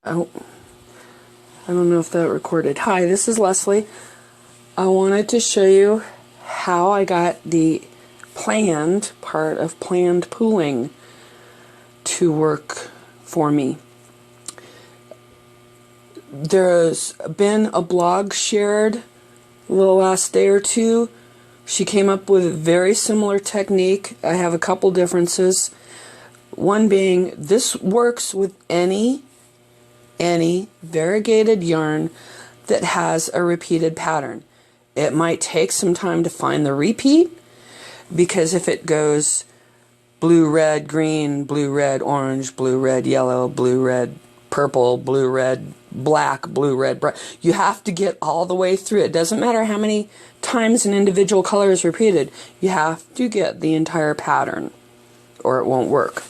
Oh, I don't know if that recorded. Hi, this is Leslie. I wanted to show you how I got the planned part of planned pooling to work for me. There's been a blog shared the last day or two. She came up with a very similar technique. I have a couple differences. One being, this works with any variegated yarn that has a repeated pattern. It might take some time to find the repeat, because if it goes blue, red, green, blue, red, orange, blue, red, yellow, blue, red, purple, blue, red, black, blue, red, bright, you have to get all the way through. It doesn't matter how many times an individual color is repeated. You have to get the entire pattern or it won't work.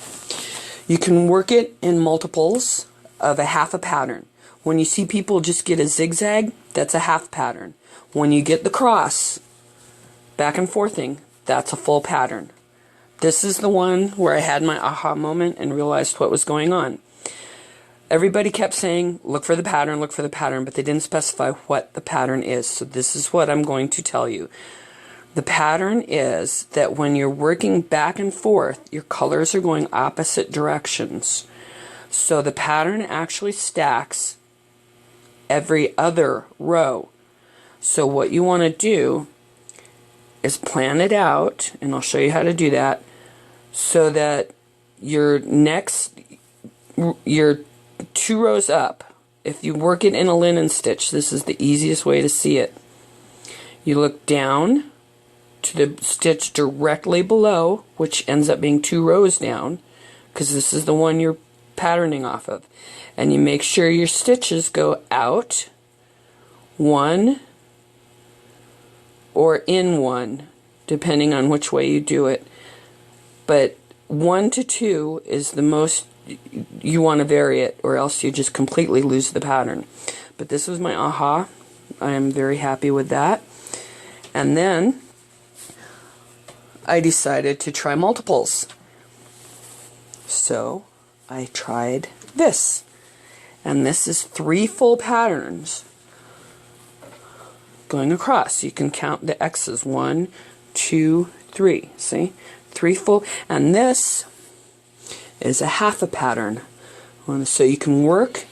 You can work it in multiples of a half a pattern. When you see people just get a zigzag, that's a half pattern. When you get the cross, back and forthing, that's a full pattern. This is the one where I had my aha moment and realized what was going on. Everybody kept saying, look for the pattern, but they didn't specify what the pattern is. So this is what I'm going to tell you. The pattern is that when you're working back and forth, your colors are going opposite directions. So the pattern actually stacks every other row. So what you want to do is plan it out, and I'll show you how to do that, so that your two rows up, if you work it in a linen stitch, this is the easiest way to see it. You look down to the stitch directly below, which ends up being 2 rows down, because this is the one you're patterning off of, and you make sure your stitches go out 1 or in 1, depending on which way you do it. But 1 to 2 is the most you want to vary it, or else you just completely lose the pattern. But this was my aha. I am very happy with that. And then I decided to try multiples. So I tried this, and this is 3 full patterns going across. You can count the X's, 1, 2, 3. See, 3 full, and this is a half a pattern. So you can work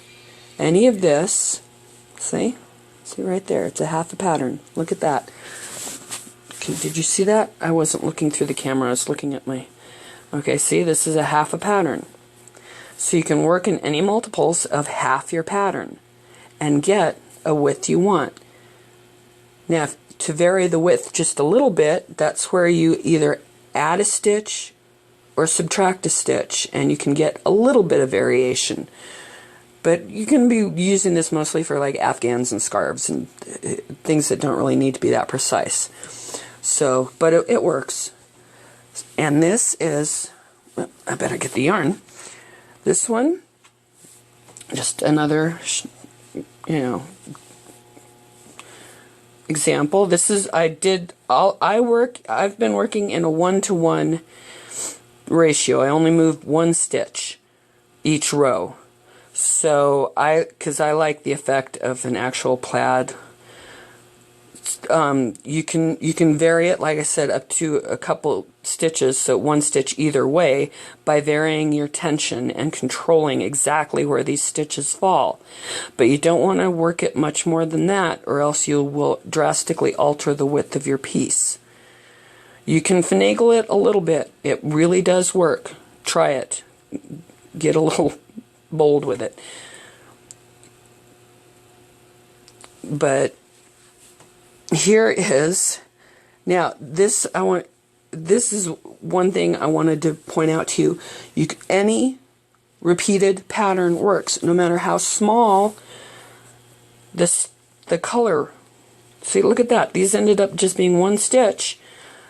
any of this. See right there, it's a half a pattern. Look at that. Did you see that? I wasn't looking through the camera, I was looking at my... Okay, see, this is a half a pattern. So you can work in any multiples of half your pattern and get a width you want. Now, to vary the width just a little bit, that's where you either add a stitch or subtract a stitch, and you can get a little bit of variation. But you can be using this mostly for like afghans and scarves and things that don't really need to be that precise. So, but it works. And this is, I better get the yarn. This one, just another, example. This is, I've been working in a 1-to-1 ratio. I only moved 1 stitch each row. So because I like the effect of an actual plaid. You can vary it, like I said, up to a couple stitches, so 1 stitch either way, by varying your tension and controlling exactly where these stitches fall. But you don't want to work it much more than that, or else you will drastically alter the width of your piece. You can finagle it a little bit. It really does work. Try it. Get a little bold with it. But here is, now this is one thing I wanted to point out to you. Any repeated pattern works, no matter how small the color. See, look at that. These ended up just being 1 stitch,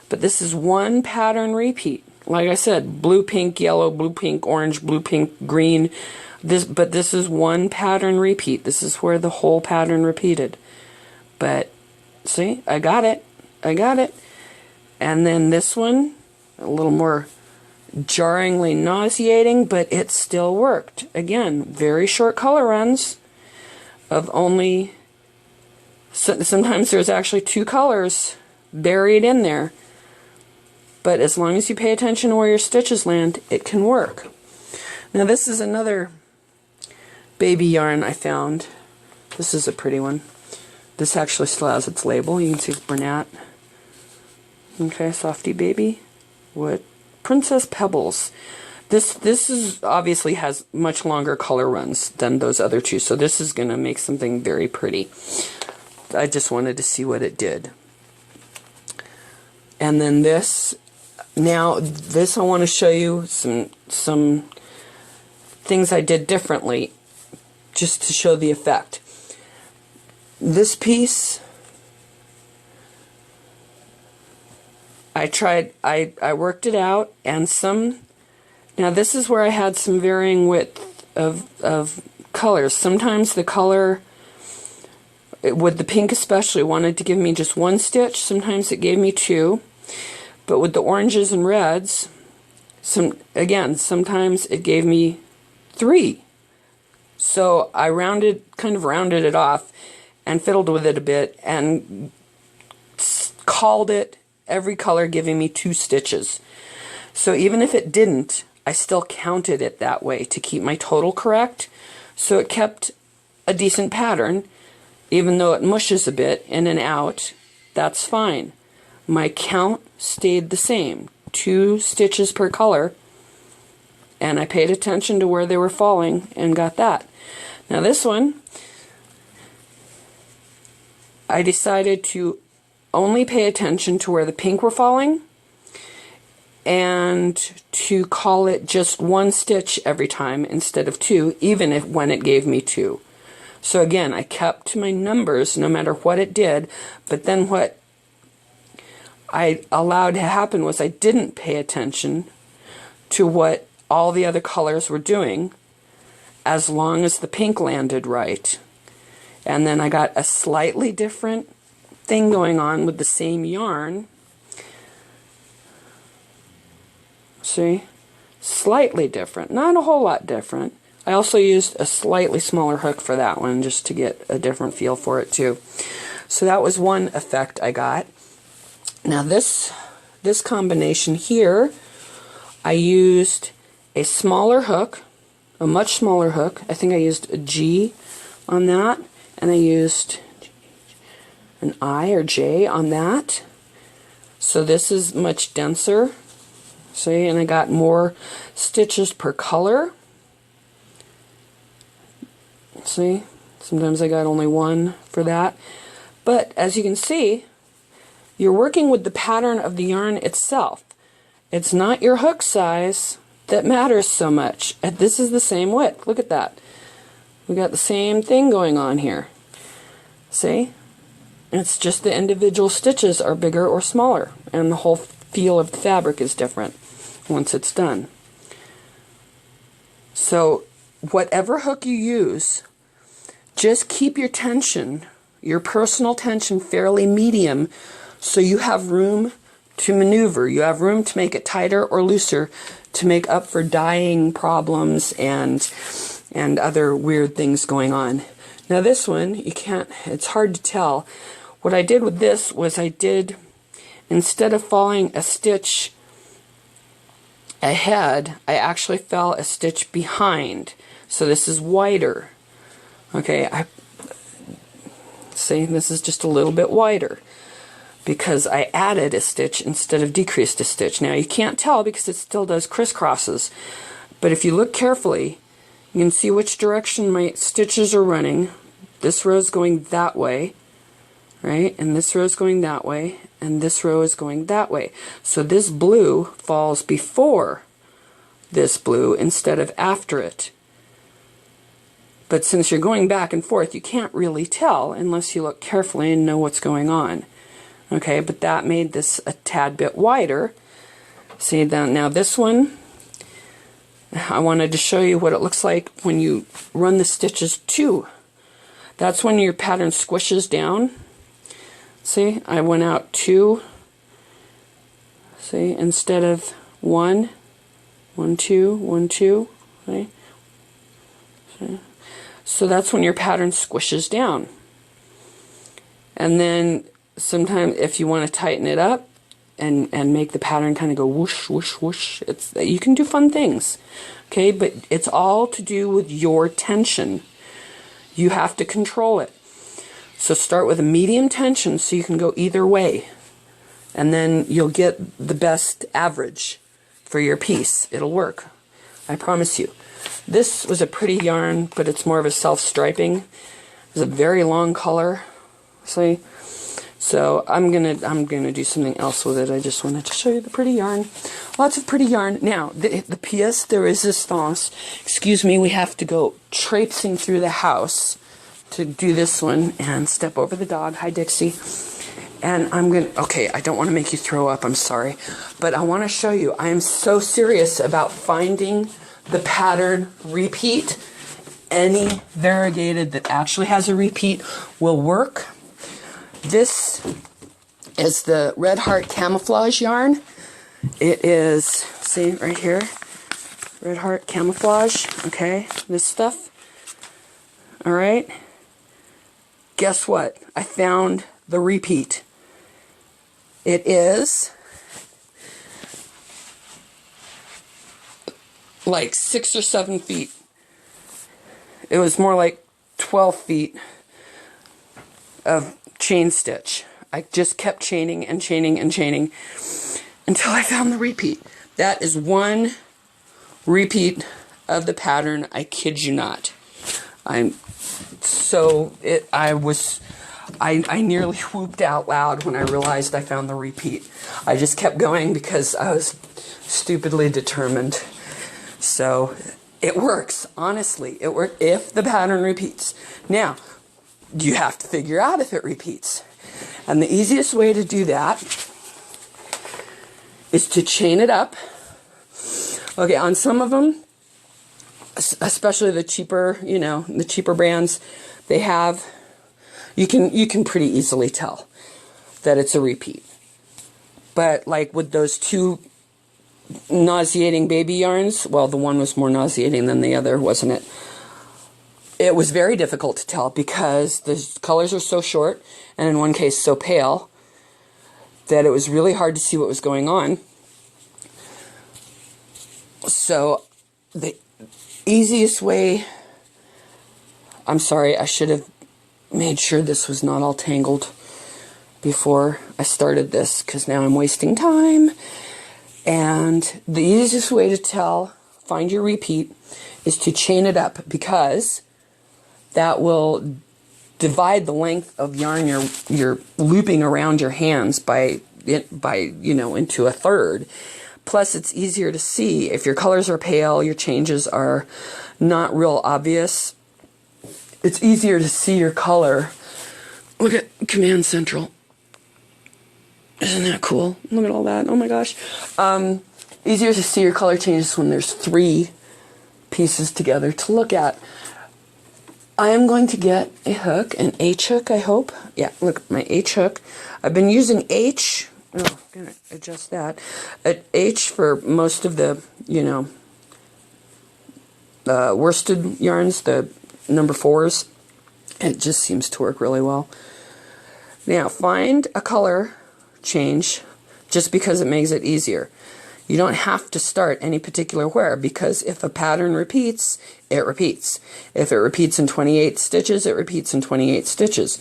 but this is 1 pattern repeat. Like I said, blue, pink, yellow, blue, pink, orange, blue, pink, green. But this is 1 pattern repeat. This is where the whole pattern repeated. But see, I got it. And then this one, a little more jarringly nauseating, but it still worked. Again, very short color runs of only, sometimes there's actually 2 colors buried in there. But as long as you pay attention to where your stitches land, it can work. Now this is another baby yarn I found. This is a pretty one. This actually still has its label. You can see it's Bernat. Okay, Softy Baby. What? Princess Pebbles. This is obviously has much longer color runs than those other 2, so this is going to make something very pretty. I just wanted to see what it did. And then this, now this I want to show you some things I did differently, just to show the effect. This piece, I worked it out, and now this is where I had some varying width of colors. Sometimes the color, with the pink especially, wanted to give me just 1 stitch. Sometimes it gave me 2. But with the oranges and reds, sometimes it gave me 3. So I kind of rounded it off and fiddled with it a bit and called it every color giving me 2 stitches. So even if it didn't, I still counted it that way to keep my total correct. So it kept a decent pattern, even though it mushes a bit in and out. That's fine. My count stayed the same, 2 stitches per color, and I paid attention to where they were falling and got that. Now this one, I decided to only pay attention to where the pink were falling and to call it just 1 stitch every time instead of 2, even when it gave me 2. So again, I kept to my numbers no matter what it did, but then what I allowed to happen was I didn't pay attention to what all the other colors were doing as long as the pink landed right. And then I got a slightly different thing going on with the same yarn. See? Slightly different. Not a whole lot different. I also used a slightly smaller hook for that one just to get a different feel for it too. So that was one effect I got. Now this combination here, I used a smaller hook, a much smaller hook. I think I used a G on that, and I used an I or J on that. So this is much denser. See, and I got more stitches per color. See, sometimes I got only 1 for that. But as you can see, you're working with the pattern of the yarn itself. It's not your hook size that matters so much. And this is the same width. Look at that. We got the same thing going on here. See? It's just the individual stitches are bigger or smaller, and the whole feel of the fabric is different once it's done. So whatever hook you use, just keep your tension, your personal tension, fairly medium, so you have room to maneuver. You have room to make it tighter or looser to make up for dyeing problems and other weird things going on. Now this one, it's hard to tell. What I did with this was instead of falling a stitch ahead, I actually fell a stitch behind. So this is wider. Okay, see, this is just a little bit wider because I added a stitch instead of decreased a stitch. Now you can't tell because it still does crisscrosses, but if you look carefully, you can see which direction my stitches are running. This row is going that way, right? And this row is going that way, and this row is going that way. So this blue falls before this blue instead of after it. But since you're going back and forth, you can't really tell unless you look carefully and know what's going on. Okay, but that made this a tad bit wider. See, now this one, I wanted to show you what it looks like when you run the stitches 2. That's when your pattern squishes down. See, I went out 2, see, instead of 1. 1, 2, 1, 2. Okay. So that's when your pattern squishes down. And then sometimes if you want to tighten it up and make the pattern kind of go whoosh, whoosh, whoosh, you can do fun things. Okay, but it's all to do with your tension. You have to control it. So start with a medium tension so you can go either way. And then you'll get the best average for your piece. It'll work. I promise you. This was a pretty yarn, but it's more of a self-striping. It's a very long color. See? So I'm gonna do something else with it. I just wanted to show you the pretty yarn. Lots of pretty yarn. Now, the pièce de résistance. Excuse me, we have to go traipsing through the house to do this one and step over the dog. Hi, Dixie. And okay, I don't want to make you throw up, I'm sorry. But I want to show you, I am so serious about finding the pattern repeat. Any variegated that actually has a repeat will work. This is the Red Heart Camouflage yarn. It is, see right here, Red Heart Camouflage, okay, this stuff. Alright, guess what? I found the repeat. It is like 6 or 7 feet. It was more like 12 feet of chain stitch. I just kept chaining and chaining and chaining until I found the repeat. That is one repeat of the pattern. I kid you not. I nearly whooped out loud when I realized I found the repeat. I just kept going because I was stupidly determined. So it works, honestly. It works if the pattern repeats. Now, you have to figure out if it repeats. And the easiest way to do that is to chain it up. Okay, on some of them, especially the cheaper, the cheaper brands, they have, you can pretty easily tell that it's a repeat. But like with those two nauseating baby yarns, well, the one was more nauseating than the other, wasn't it? It was very difficult to tell because the colors are so short, and in one case so pale, that it was really hard to see what was going on. So the easiest way, I'm sorry, I should have made sure this was not all tangled before I started this, because now I'm wasting time. And the easiest way to tell, find your repeat, is to chain it up, because that will divide the length of yarn you're looping around your hands by into a third. Plus, it's easier to see if your colors are pale, your changes are not real obvious. It's easier to see your color. Look at Command Central. Isn't that cool? Look at all that. Oh my gosh. Easier to see your color changes when there's 3 pieces together to look at. I am going to get a hook, an H hook, I hope. Yeah, look, my H hook. I've been using H. Oh, I'm going to adjust that. At H for most of the, worsted yarns, the number 4s. It just seems to work really well. Now, find a color change just because it makes it easier. You don't have to start any particular where, because if a pattern repeats, it repeats. If it repeats in 28 stitches, it repeats in 28 stitches.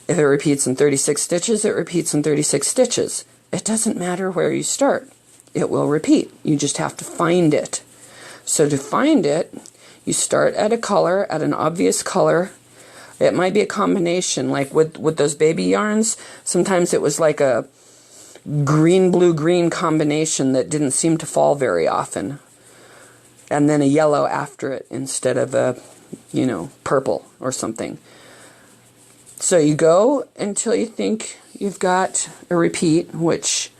If it repeats in 36 stitches, it repeats in 36 stitches. It doesn't matter where you start. It will repeat. You just have to find it. So to find it, you start at a color, at an obvious color. It might be a combination, like with those baby yarns. Sometimes it was like a green, blue, green combination that didn't seem to fall very often. And then a yellow after it instead of a, purple or something. So you go until you think you've got a repeat, which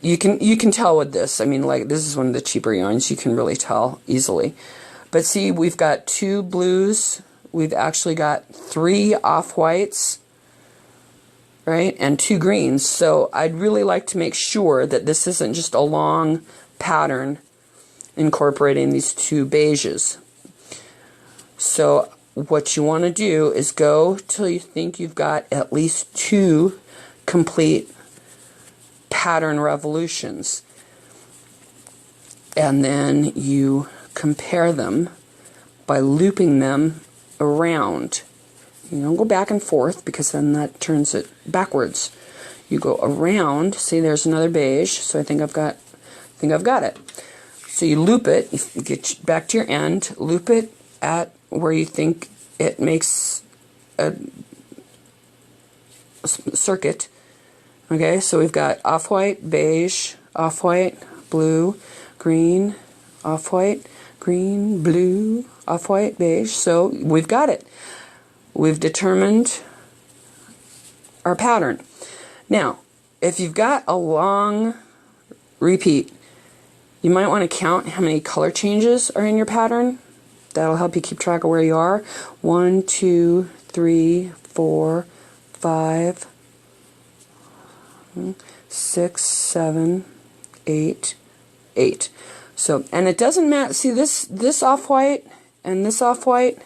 you can tell with this. I mean, like, this is one of the cheaper yarns. You can really tell easily. But see, we've got 2 blues. We've actually got 3 off-whites, right, and 2 greens. So I'd really like to make sure that this isn't just a long pattern incorporating these two beiges. So what you want to do is go till you think you've got at least 2 complete pattern revolutions, and then you compare them by looping them around. You don't go back and forth because then that turns it backwards. You go around. See, there's another beige, so I think I've got it. So you loop it, you get back to your end, loop it at where you think it makes a circuit. Okay, so we've got off-white, beige, off-white, blue, green, off-white, green, blue, off-white, beige. So we've got it. We've determined our pattern. Now, if you've got a long repeat, you might want to count how many color changes are in your pattern. That'll help you keep track of where you are. 1, 2, 3, 4, 5, 6, 7, 8, 8. So, and it doesn't match. See, this off-white and this off-white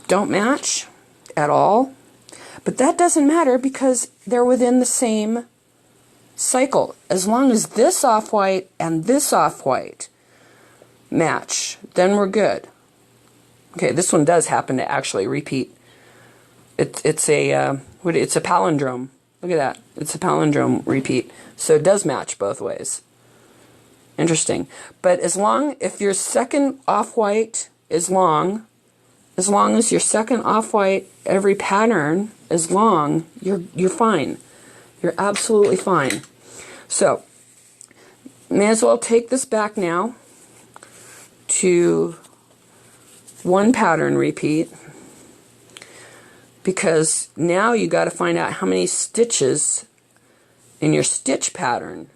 don't match at all. But that doesn't matter because they're within the same cycle. As long as this off-white and this off-white match, then we're good. Okay, this one does happen to actually repeat. It's a palindrome. Look at that. It's a palindrome repeat. So it does match both ways. Interesting. But if your second off-white is long, as long as your second off-white, every pattern is long, you're fine. You're absolutely fine. So, may as well take this back now to 1 pattern repeat, because now you got to find out how many stitches in your stitch pattern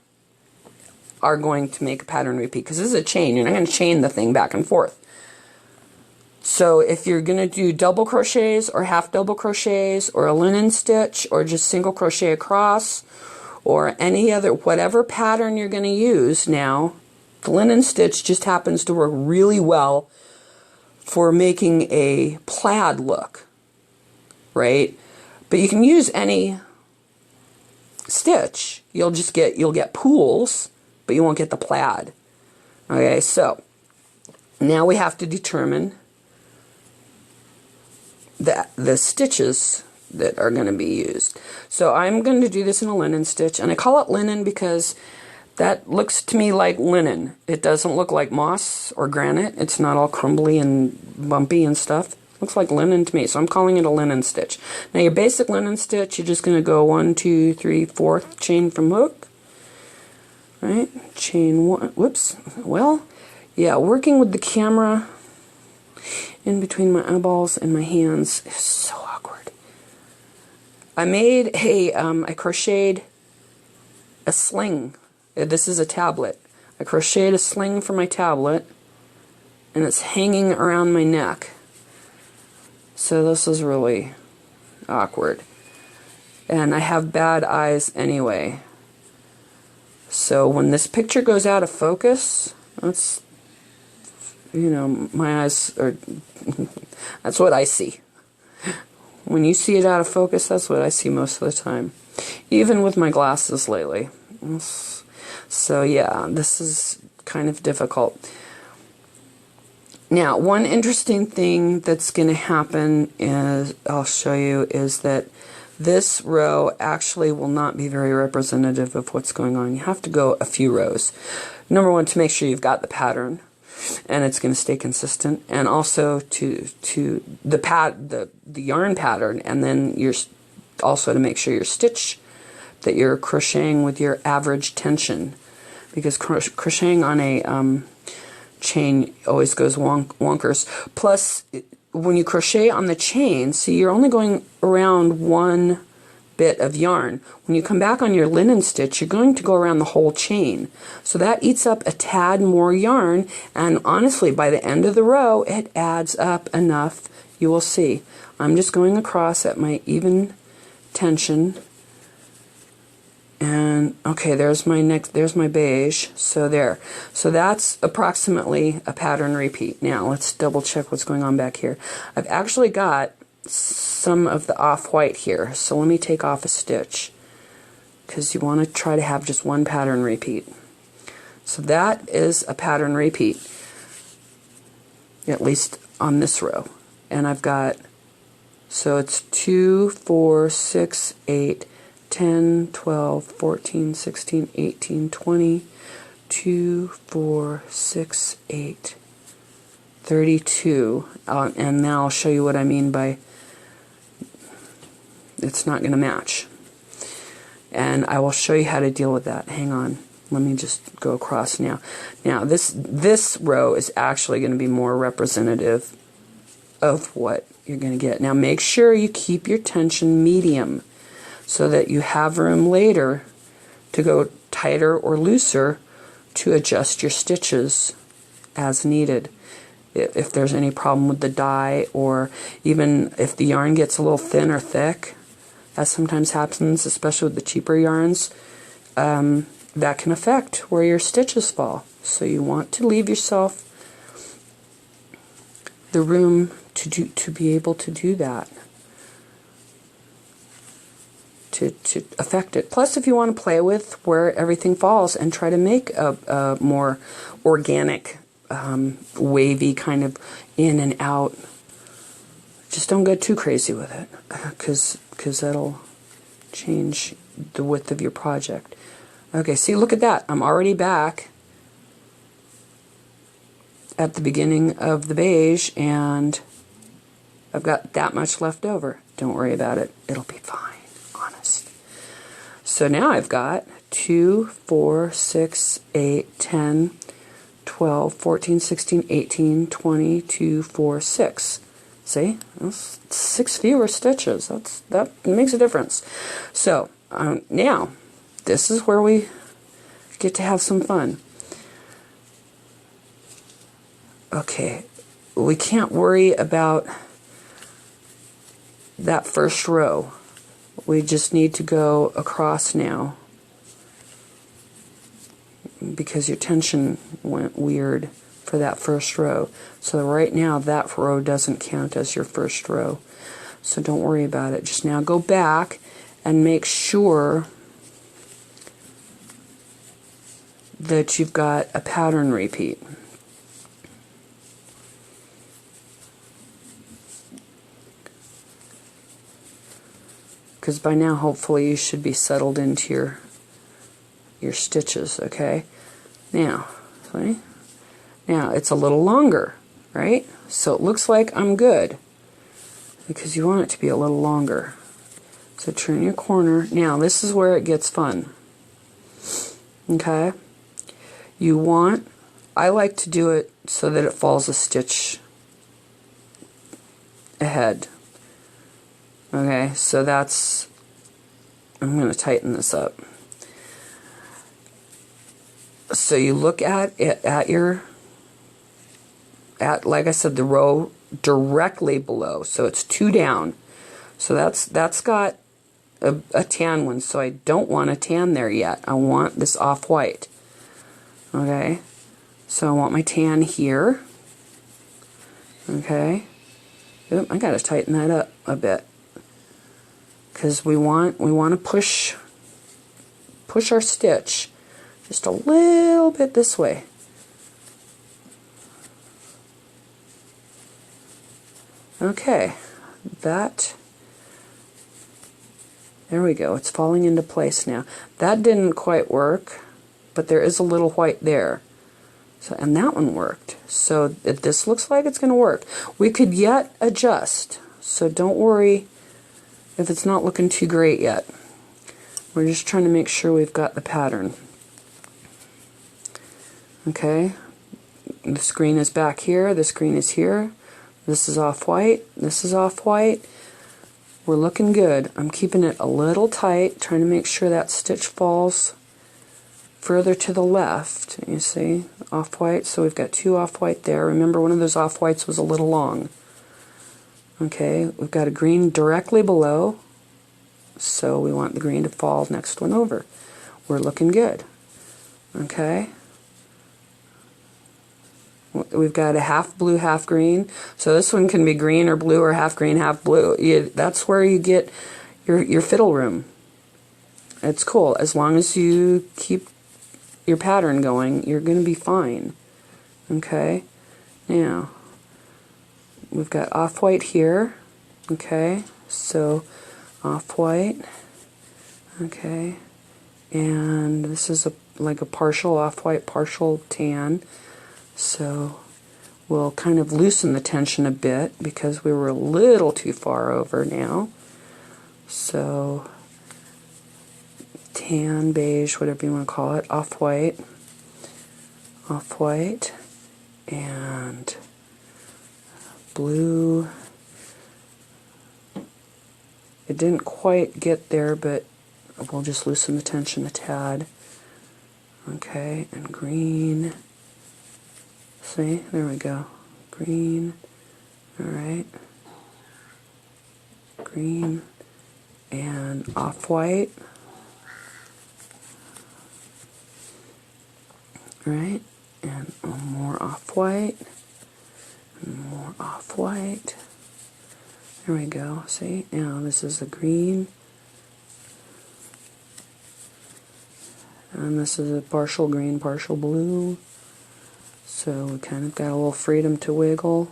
are going to make a pattern repeat, because this is a chain. You're not going to chain the thing back and forth. So if you're going to do double crochets or half double crochets or a linen stitch or just single crochet across or any other, whatever pattern you're going to use now, the linen stitch just happens to work really well for making a plaid look, right? But you can use any stitch. You'll get pools, but you won't get the plaid. Okay, so now we have to determine the stitches that are going to be used. So I'm going to do this in a linen stitch, and I call it linen because that looks to me like linen. It doesn't look like moss or granite. It's not all crumbly and bumpy and stuff. It looks like linen to me, so I'm calling it a linen stitch. Now your basic linen stitch, you're just going to go 1, 2, 3, 4th chain from hook. Right? Chain 1. Whoops. Well, yeah, working with the camera in between my eyeballs and my hands is so awkward. I made I crocheted a sling. This is a tablet. I crocheted a sling for my tablet, and it's hanging around my neck. So this is really awkward. And I have bad eyes anyway. So when this picture goes out of focus, that's, my eyes are, that's what I see. When you see it out of focus, that's what I see most of the time. Even with my glasses lately. So yeah, this is kind of difficult. Now, one interesting thing that's going to happen is, I'll show you, is that this row actually will not be very representative of what's going on. You have to go a few rows. Number one, to make sure you've got the pattern and it's going to stay consistent, and also to the yarn pattern, and then you're also to make sure your stitch that you're crocheting with your average tension, because crocheting on a chain always goes wonkers. Plus, when you crochet on the chain, see, you're only going around one bit of yarn. When you come back on your linen stitch, you're going to go around the whole chain. So that eats up a tad more yarn, and honestly, by the end of the row, it adds up enough. You will see. I'm just going across at my even tension, And okay, there's my beige. So there. So that's approximately a pattern repeat. Now let's double check what's going on back here. I've actually got some of the off-white here. So let me take off a stitch, because you want to try to have just one pattern repeat. So that is a pattern repeat, at least on this row. And I've got, so it's 2, 4, 6, 8, 10, 12, 14, 16, 18, 20, 2, 4, 6, 8, 32. And now I'll show you what I mean by it's not going to match. And I will show you how to deal with that. Hang on. Let me just go across now. Now this row is actually going to be more representative of what you're going to get. Now make sure you keep your tension medium so that you have room later to go tighter or looser to adjust your stitches as needed. If there's any problem with the dye, or even if the yarn gets a little thin or thick, as sometimes happens, especially with the cheaper yarns, that can affect where your stitches fall. So you want to leave yourself the room to be able to do that, to affect it. Plus, if you want to play with where everything falls and try to make a more organic, wavy kind of in and out, just don't get too crazy with it, because that'll change the width of your project. Okay, see, look at that. I'm already back at the beginning of the beige, and I've got that much left over. Don't worry about it. It'll be fine, honest. So now I've got 2, 4, 6, 8, 10, 12, 14, 16, 18, 20, 2, 4, 6. See? That's 6 fewer stitches. That makes a difference. So now, this is where we get to have some fun. Okay, we can't worry about that first row. We just need to go across now, because your tension went weird for that first row. So right now that row doesn't count as your first row. So don't worry about it. Just now go back and make sure that you've got a pattern repeat. Because by now hopefully you should be settled into your stitches, okay? Now, see? Now it's a little longer, right? So it looks like I'm good, because you want it to be a little longer. So turn your corner. Now this is where it gets fun. Okay? You want, I like to do it so that it falls a stitch ahead. Okay, so that's, I'm going to tighten this up. So you look at it like I said, the row directly below. So it's 2 down. So that's got a tan one. So I don't want a tan there yet. I want this off-white. Okay. So I want my tan here. Okay. Oop, I got to tighten that up a bit, because we want to push our stitch just a little bit this way. Okay, there we go. It's falling into place now. That didn't quite work, but there is a little white there. So, and that one worked. So this looks like it's going to work. We could yet adjust, so don't worry if it's not looking too great yet. We're just trying to make sure we've got the pattern. Okay, the screen is back here, the screen is here. This is off-white, this is off-white. We're looking good. I'm keeping it a little tight, trying to make sure that stitch falls further to the left. You see, off-white, so we've got 2 off-white there. Remember, one of those off-whites was a little long. Okay, we've got a green directly below. so we want the green to fall next one over. We're looking good. Okay, we've got a half blue, half green, so this one can be green or blue or half green, half blue. That's where you get your fiddle room. It's cool. As long as you keep your pattern going, you're going to be fine. Okay, now we've got off-white here. Okay, so off-white. Okay, and this is like a partial off-white, partial tan. So we'll kind of loosen the tension a bit because we were a little too far over now. So tan, beige, whatever you want to call it, off-white, off-white, and blue. It didn't quite get there, but we'll just loosen the tension a tad. Okay, and green. See, there we go. Green. Alright. Green. And off-white. Right? And more off-white. And more off-white. There we go. See? Now this is a green. And this is a partial green, partial blue. So we kind of got a little freedom to wiggle.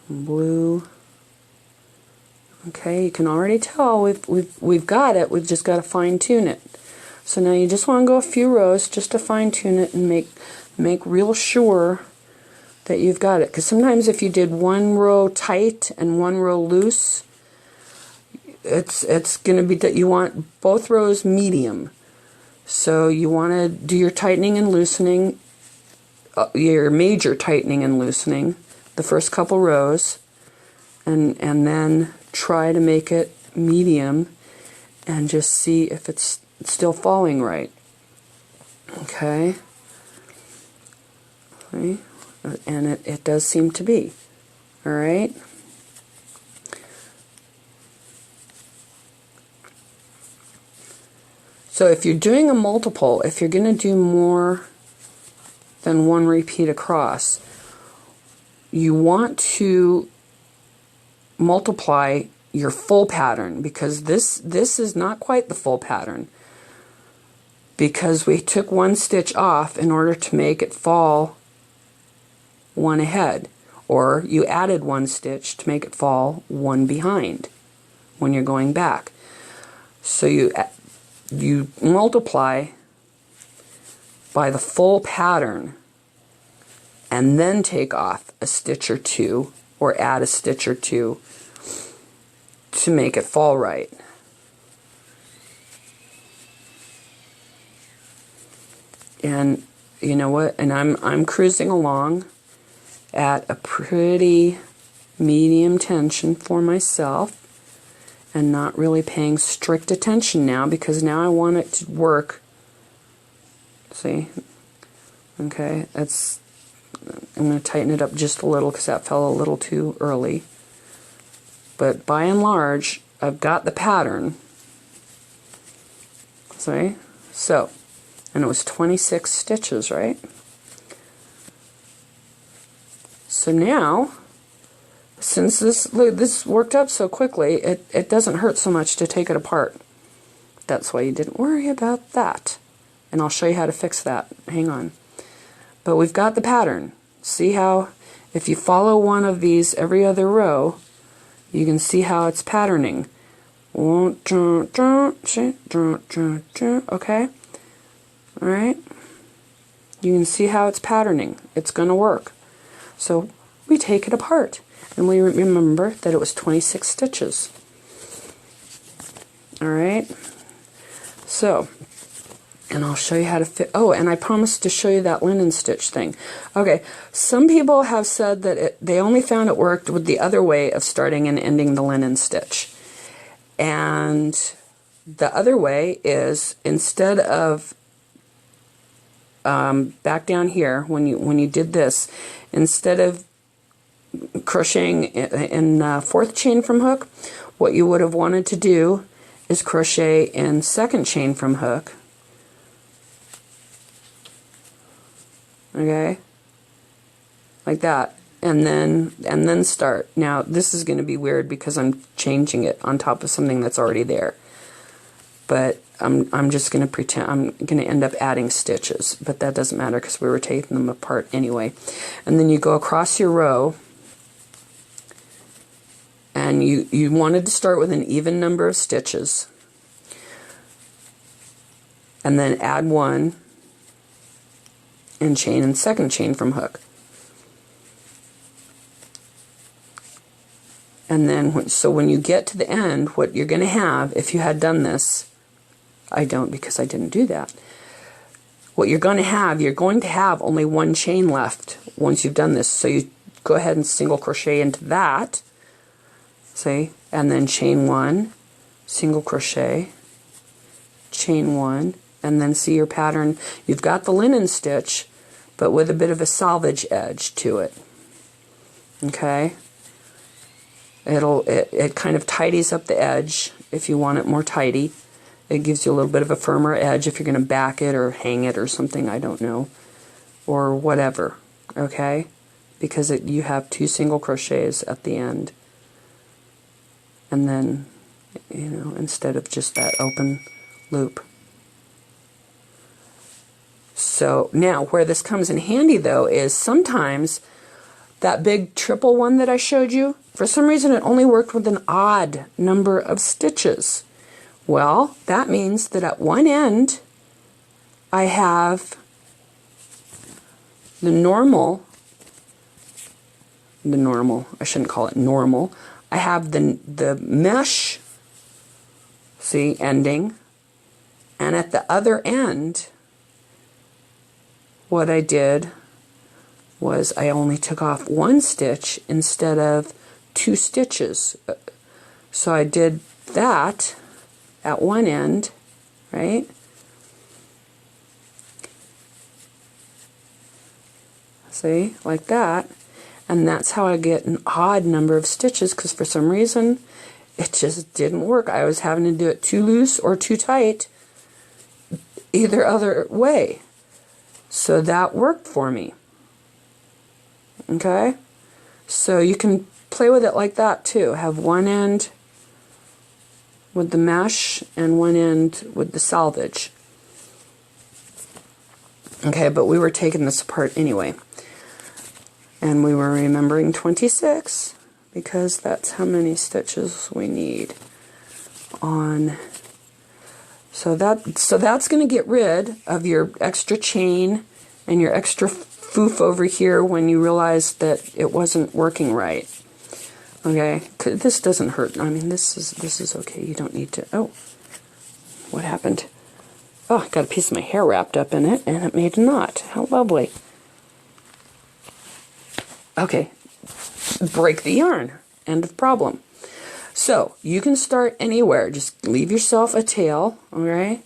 Blue. Okay, you can already tell we've got it. We've just got to fine tune it. So now you just want to go a few rows just to fine tune it and make real sure that you've got it. Because sometimes if you did one row tight and one row loose, it's going to be that you want both rows medium. So you want to do your tightening and loosening, your major tightening and loosening, the first couple rows, and then try to make it medium and just see if it's still falling right. Okay? Okay. And it does seem to be. Alright? So if you're doing a multiple, if you're going to do more than one repeat across, you want to multiply your full pattern, because this is not quite the full pattern, because we took one stitch off in order to make it fall one ahead, or you added one stitch to make it fall one behind when you're going back. So you multiply by the full pattern and then take off a stitch or two or add a stitch or two to make it fall right. And you know what? And I'm cruising along at a pretty medium tension for myself and not really paying strict attention now, because now I want it to work. See? Okay, I'm going to tighten it up just a little because that fell a little too early. But by and large, I've got the pattern. See? So, and it was 26 stitches, right? So now, since this worked up so quickly, it doesn't hurt so much to take it apart. That's why you didn't worry about that. And I'll show you how to fix that. Hang on. But we've got the pattern. See how, if you follow one of these every other row, you can see how it's patterning. Okay? Alright? You can see how it's patterning. It's going to work. So we take it apart. And we remember that it was 26 stitches. Alright? So, and I'll show you how to fit. Oh, and I promised to show you that linen stitch thing. Okay, some people have said that they only found it worked with the other way of starting and ending the linen stitch. And the other way is, instead of back down here, when you did this, instead of crocheting in fourth chain from hook, what you would have wanted to do is crochet in second chain from hook. Okay, like that, and then start. Now this is going to be weird because I'm changing it on top of something that's already there, but I'm just going to pretend I'm going to end up adding stitches, but that doesn't matter because we were taking them apart anyway. And then you go across your row, and you wanted to start with an even number of stitches, and then add one and chain in second chain from hook. And then so when you get to the end, what you're going to have, if you had done this, I don't because I didn't do that. What you're going to have only one chain left once you've done this. So you go ahead and single crochet into that, see, and then chain one, single crochet, chain one, and then see your pattern. You've got the linen stitch, but with a bit of a selvage edge to it. Okay? It kind of tidies up the edge if you want it more tidy. It gives you a little bit of a firmer edge if you're going to back it or hang it or something, I don't know, or whatever. Okay? Because you have 2 single crochets at the end. And then, you know, instead of just that open loop. So now where this comes in handy though is sometimes that big triple one that I showed you, for some reason it only worked with an odd number of stitches. Well, that means that at one end I have the normal, I shouldn't call it normal, I have the mesh, see, ending, and at the other end what I did was I only took off 1 stitch instead of 2 stitches. So I did that at one end, right? See, like that. And that's how I get an odd number of stitches, because for some reason it just didn't work. I was having to do it too loose or too tight, either other way. So that worked for me. Okay? So you can play with it like that too. Have one end with the mesh and one end with the selvage. Okay, but we were taking this apart anyway. And we were remembering 26 because that's how many stitches we need on. So that's going to get rid of your extra chain and your extra foof over here when you realize that it wasn't working right. Okay, this doesn't hurt. I mean, this is okay. You don't need to. Oh, what happened? Oh, I got a piece of my hair wrapped up in it, and it made a knot. How lovely. Okay, break the yarn. End of problem. So, you can start anywhere. Just leave yourself a tail, alright?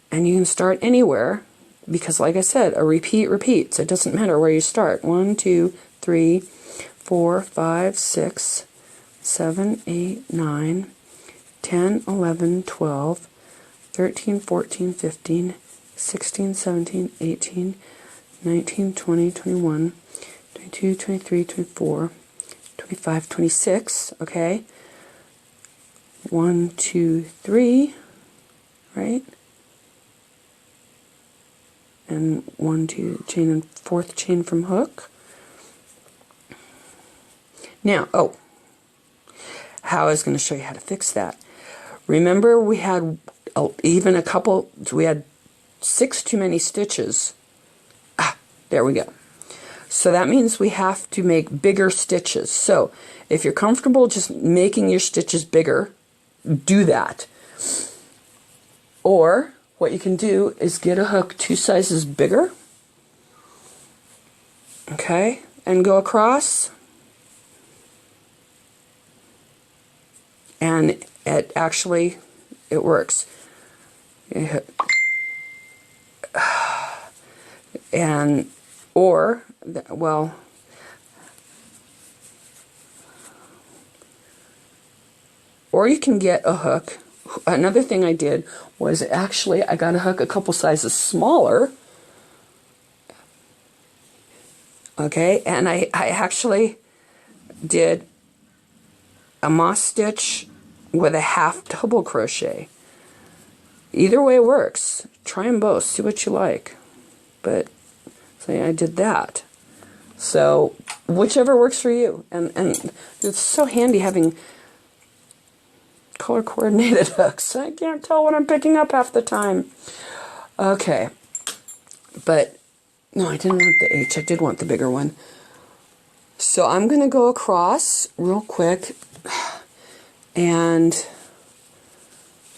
And you can start anywhere, because like I said, a repeat repeats. It doesn't matter where you start. 1, 2, 3, 4, 5, 6, 7, 8, 9, 10, 11, 12, 13, 14, 15, 16, 17, 18, 19, 20, 21, 22, 23, 24, 25, 26, okay? 1, 2, 3, right? And 1, 2, chain and 4th chain from hook. Now, how I was going to show you how to fix that. Remember we had we had 6 too many stitches. There we go. So that means we have to make bigger stitches. So if you're comfortable just making your stitches bigger, do that. Or what you can do is get a hook 2 sizes bigger, okay, and go across, and it works. And or you can get a hook another thing I did was actually I got a hook a couple sizes smaller. Okay, and I actually did a moss stitch with a half double crochet. Either way works. Try them both. See what you like. But see, I did that. So whichever works for you. And it's so handy having color coordinated hooks. I can't tell what I'm picking up half the time. Okay. But no, I didn't want the H. I did want the bigger one. So I'm going to go across real quick, and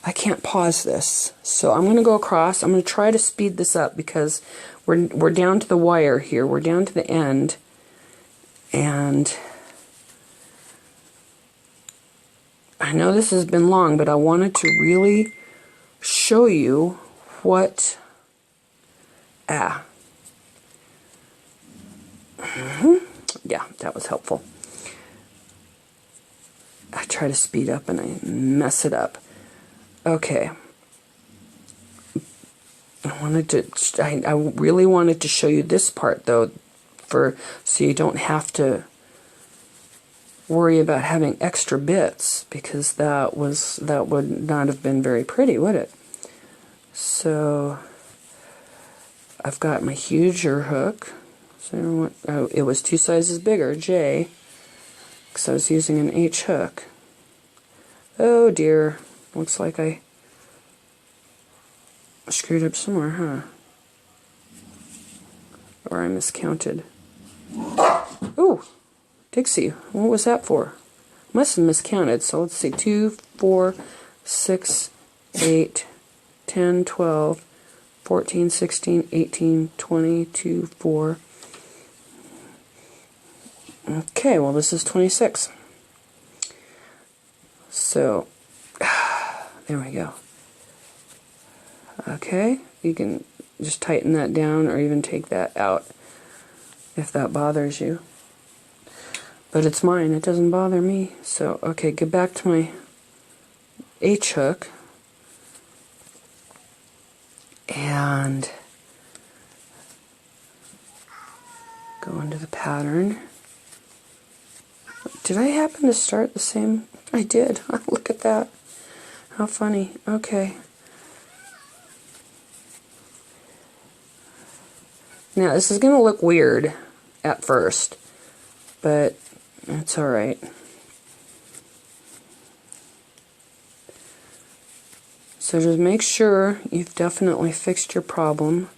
I can't pause this. So I'm going to go across. I'm going to try to speed this up because we're down to the wire here. We're down to the end. And I know this has been long, but I wanted to really show you what... Yeah, that was helpful. I try to speed up and I mess it up. Okay. I really wanted to show you this part though, so you don't have to worry about having extra bits, because that would not have been very pretty, would it? So I've got my huger hook. So it was 2 sizes bigger, J, because I was using an H hook. Oh dear, looks like I screwed up somewhere, huh? Or I miscounted. Ooh, Dixie, what was that for? Must have miscounted, so let's see, 2, 4, 6, 8, 10, 12, 14, 16, 18, 22, 4. Okay, well this is 26. So, there we go. Okay, you can just tighten that down or even take that out if that bothers you. But it's mine, it doesn't bother me. So, okay, get back to my H hook. And go into the pattern. Did I happen to start the same? I did. Look at that. How funny. Okay. Now, this is going to look weird at first, but it's alright. So just make sure you've definitely fixed your problem.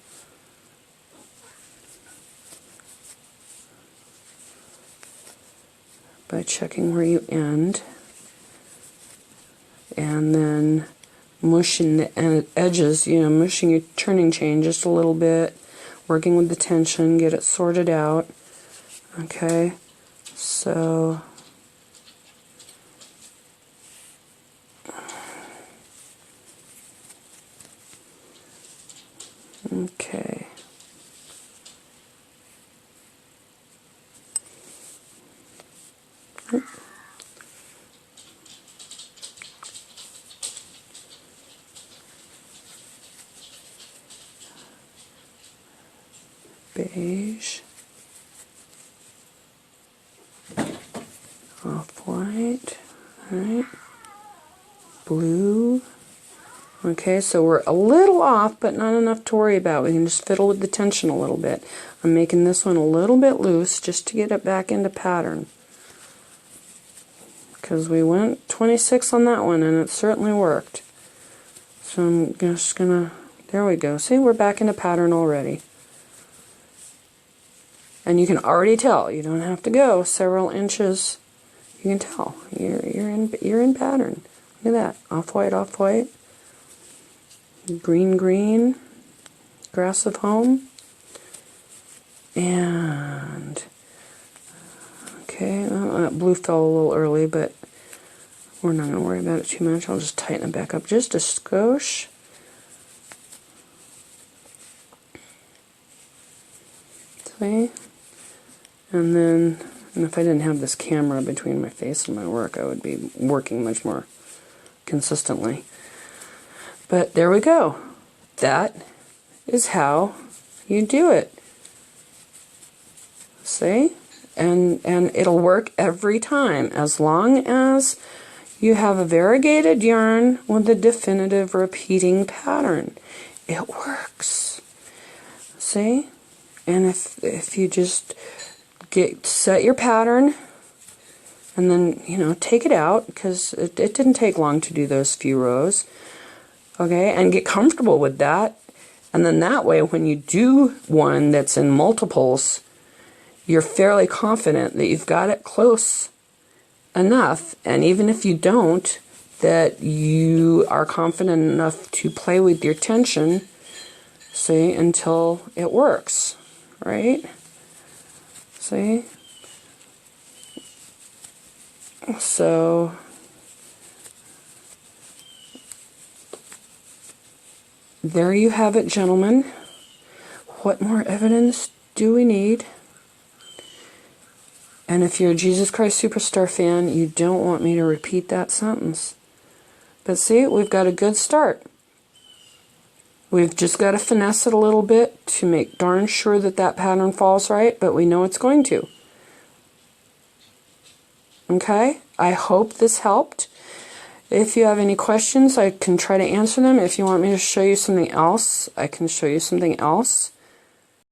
By checking where you end, and then mushing the edges, mushing your turning chain just a little bit, working with the tension, get it sorted out. Okay, so okay. Beige, off-white, alright, blue. Okay, so we're a little off, but not enough to worry about. We can just fiddle with the tension a little bit. I'm making this one a little bit loose just to get it back into pattern. Because we went 26 on that one, and it certainly worked. So I'm just gonna, there we go. See, we're back into pattern already. And you can already tell, you don't have to go several inches. You can tell you're in pattern. Look at that, off-white, off-white, green, green, grass of home, and okay, well, that blue fell a little early, but we're not going to worry about it too much. I'll just tighten it back up just a skosh. See? And then, if I didn't have this camera between my face and my work, I would be working much more consistently. But there we go. That is how you do it. See? And it'll work every time as long as you have a variegated yarn with a definitive repeating pattern. It works. See? And if you just set your pattern and then, you know, take it out, because it didn't take long to do those few rows. Okay? And get comfortable with that. And then that way, when you do one that's in multiples, you're fairly confident that you've got it close enough, and even if you don't, that you are confident enough to play with your tension, see, until it works, right? See? So, there you have it, gentlemen. What more evidence do we need? And if you're a Jesus Christ Superstar fan, you don't want me to repeat that sentence. But see, we've got a good start. We've just got to finesse it a little bit to make darn sure that that pattern falls right, but we know it's going to. Okay? I hope this helped. If you have any questions, I can try to answer them. If you want me to show you something else, I can show you something else.